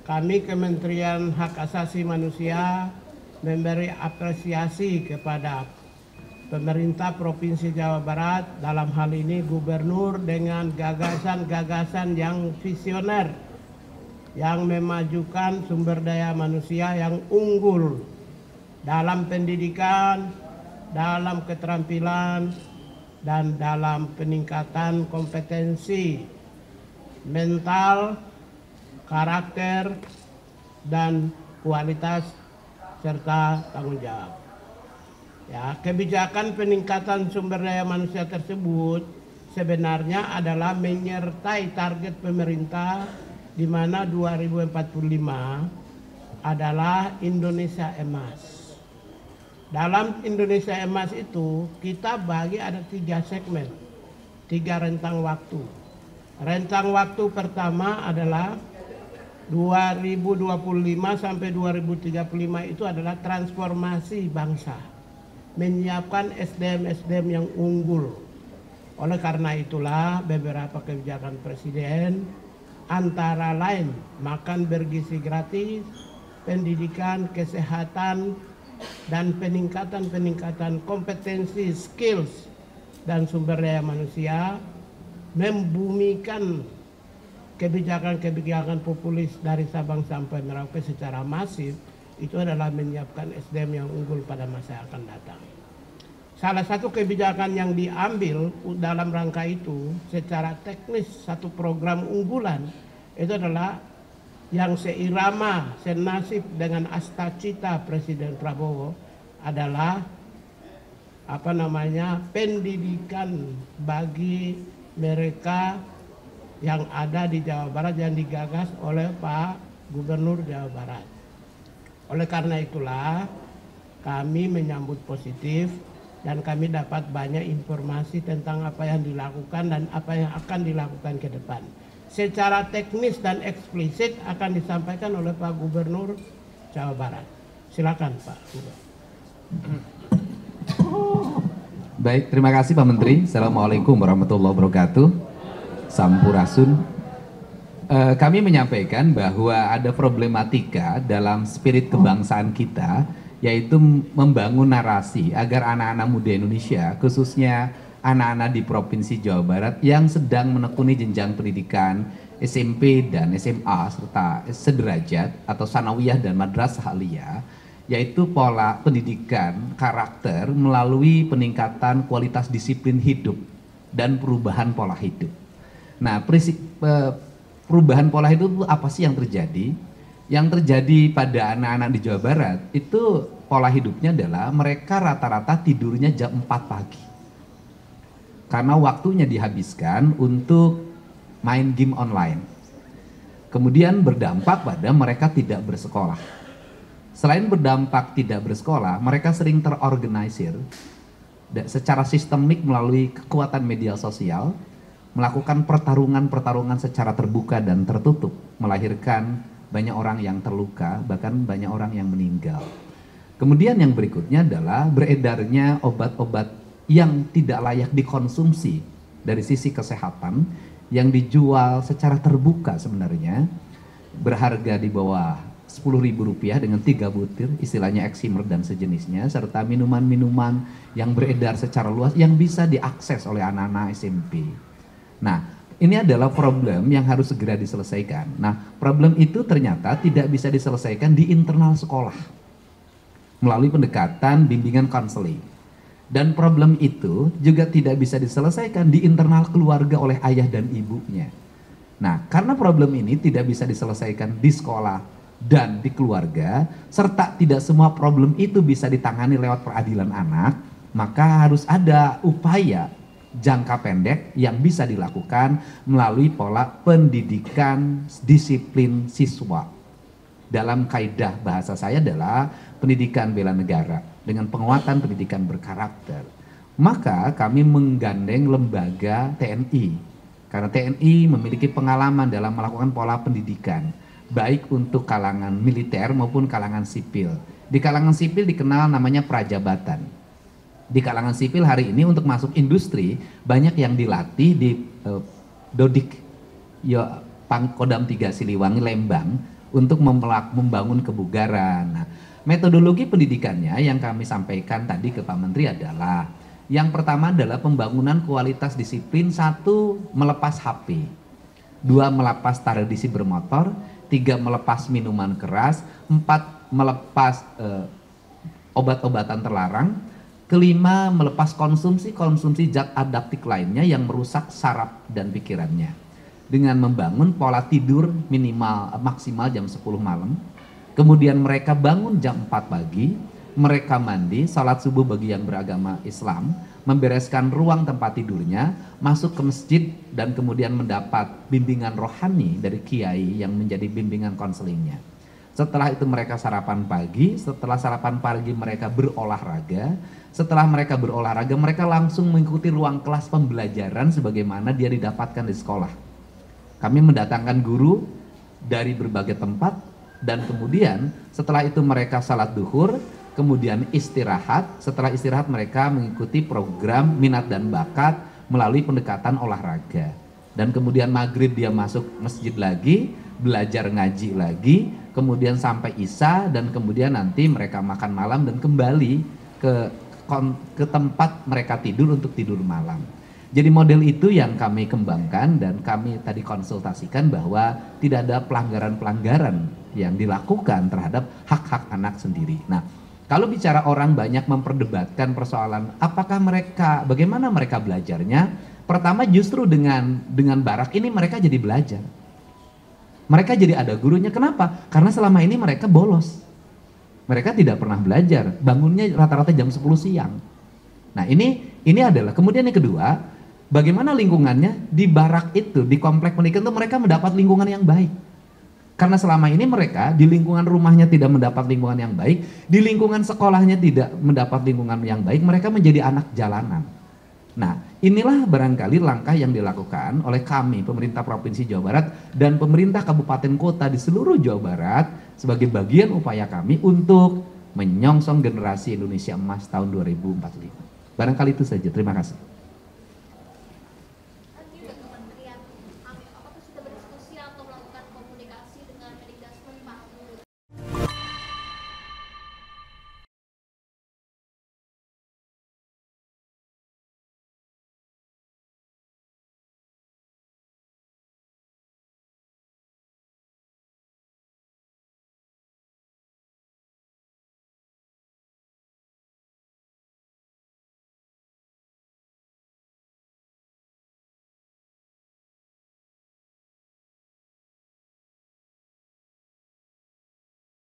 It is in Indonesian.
kami Kementerian Hak Asasi Manusia memberi apresiasi kepada pemerintah Provinsi Jawa Barat, dalam hal ini gubernur, dengan gagasan-gagasan yang visioner yang memajukan sumber daya manusia yang unggul dalam pendidikan, dalam keterampilan, dan dalam peningkatan kompetensi mental, karakter, dan kualitas serta tanggung jawab. Ya, kebijakan peningkatan sumber daya manusia tersebut sebenarnya adalah menyertai target pemerintah di mana 2045 adalah Indonesia Emas. Dalam Indonesia Emas itu kita bagi ada 3 segmen, 3 rentang waktu. Rentang waktu pertama adalah 2025 sampai 2035 itu adalah transformasi bangsa, menyiapkan SDM-SDM yang unggul. Oleh karena itulah beberapa kebijakan Presiden antara lain makan bergizi gratis, pendidikan, kesehatan, dan peningkatan kompetensi, skills, dan sumber daya manusia, membumikan kebijakan-kebijakan populis dari Sabang sampai Merauke secara masif. Itu adalah menyiapkan SDM yang unggul pada masa yang akan datang. Salah satu kebijakan yang diambil dalam rangka itu secara teknis, satu program unggulan itu adalah yang seirama, senasib dengan astacita Presiden Prabowo adalah pendidikan bagi mereka yang ada di Jawa Barat yang digagas oleh Pak Gubernur Jawa Barat. Oleh karena itulah kami menyambut positif dan kami dapat banyak informasi tentang apa yang dilakukan dan apa yang akan dilakukan ke depan. Secara teknis dan eksplisit akan disampaikan oleh Pak Gubernur Jawa Barat. Silakan Pak Gubernur. Baik, terima kasih Pak Menteri. Assalamualaikum warahmatullahi wabarakatuh. Sampurasun. Kami menyampaikan bahwa ada problematika dalam spirit kebangsaan kita, yaitu membangun narasi agar anak-anak muda Indonesia, khususnya anak-anak di Provinsi Jawa Barat yang sedang menekuni jenjang pendidikan SMP dan SMA serta sederajat atau sanawiyah dan madrasah aliyah, yaitu pola pendidikan karakter melalui peningkatan kualitas disiplin hidup dan perubahan pola hidup. Nah, perubahan pola hidup itu apa sih yang terjadi? Yang terjadi pada anak-anak di Jawa Barat itu pola hidupnya adalah mereka rata-rata tidurnya jam 4 pagi. Karena waktunya dihabiskan untuk main game online. Kemudian berdampak pada mereka tidak bersekolah. Selain berdampak tidak bersekolah, mereka sering terorganisir secara sistemik melalui kekuatan media sosial, melakukan pertarungan secara terbuka dan tertutup, melahirkan banyak orang yang terluka, bahkan banyak orang yang meninggal. Kemudian yang berikutnya adalah beredarnya obat-obat yang tidak layak dikonsumsi dari sisi kesehatan, yang dijual secara terbuka sebenarnya, berharga di bawah Rp10.000 dengan 3 butir, istilahnya eksimer dan sejenisnya, serta minuman-minuman yang beredar secara luas yang bisa diakses oleh anak-anak SMP. Nah, ini adalah problem yang harus segera diselesaikan. Nah, problem itu ternyata tidak bisa diselesaikan di internal sekolah melalui pendekatan bimbingan konseling. Dan problem itu juga tidak bisa diselesaikan di internal keluarga oleh ayah dan ibunya. Nah, karena problem ini tidak bisa diselesaikan di sekolah dan di keluarga, serta tidak semua problem itu bisa ditangani lewat peradilan anak, maka harus ada upaya jangka pendek yang bisa dilakukan melalui pola pendidikan disiplin siswa. Dalam kaidah bahasa saya adalah pendidikan bela negara dengan penguatan pendidikan berkarakter. Maka kami menggandeng lembaga TNI, karena TNI memiliki pengalaman dalam melakukan pola pendidikan, baik untuk kalangan militer maupun kalangan sipil. Di kalangan sipil dikenal namanya prajabatan. Di kalangan sipil hari ini untuk masuk industri banyak yang dilatih di Dodik Kodam 3 Siliwangi Lembang untuk membangun kebugaran. Nah, metodologi pendidikannya yang kami sampaikan tadi ke Pak Menteri adalah yang pertama adalah pembangunan kualitas disiplin. 1, melepas HP. 2, melepas tradisi bermotor. 3, melepas minuman keras. 4, melepas obat-obatan terlarang. Kelima, melepas konsumsi zat adaptif lainnya yang merusak saraf dan pikirannya. Dengan membangun pola tidur maksimal jam 10 malam. Kemudian mereka bangun jam 4 pagi, mereka mandi, salat subuh bagi yang beragama Islam, membereskan ruang tempat tidurnya, masuk ke masjid, dan kemudian mendapat bimbingan rohani dari kiai yang menjadi bimbingan konselingnya. Setelah itu mereka sarapan pagi, setelah sarapan pagi mereka berolahraga, setelah mereka berolahraga mereka langsung mengikuti ruang kelas pembelajaran sebagaimana dia didapatkan di sekolah. Kami mendatangkan guru dari berbagai tempat dan kemudian setelah itu mereka salat duhur, kemudian istirahat. Setelah istirahat mereka mengikuti program minat dan bakat melalui pendekatan olahraga. Dan kemudian maghrib dia masuk masjid lagi, belajar ngaji lagi, kemudian sampai isya dan kemudian nanti mereka makan malam dan kembali ke tempat mereka tidur untuk tidur malam. Jadi model itu yang kami kembangkan dan kami tadi konsultasikan bahwa tidak ada pelanggaran-pelanggaran yang dilakukan terhadap hak-hak anak sendiri. Nah, kalau bicara orang banyak memperdebatkan persoalan bagaimana mereka belajarnya, pertama justru dengan barak ini mereka jadi belajar. Mereka jadi ada gurunya. Kenapa? Karena selama ini mereka bolos. Mereka tidak pernah belajar, bangunnya rata-rata jam 10 siang. Nah ini adalah, kemudian yang kedua, bagaimana lingkungannya di barak itu, di komplek pendidikan itu mereka mendapat lingkungan yang baik. Karena selama ini mereka di lingkungan rumahnya tidak mendapat lingkungan yang baik, di lingkungan sekolahnya tidak mendapat lingkungan yang baik, mereka menjadi anak jalanan. Nah, inilah barangkali langkah yang dilakukan oleh kami, pemerintah Provinsi Jawa Barat dan pemerintah kabupaten kota di seluruh Jawa Barat sebagai bagian upaya kami untuk menyongsong generasi Indonesia Emas tahun 2045. Barangkali itu saja, terima kasih.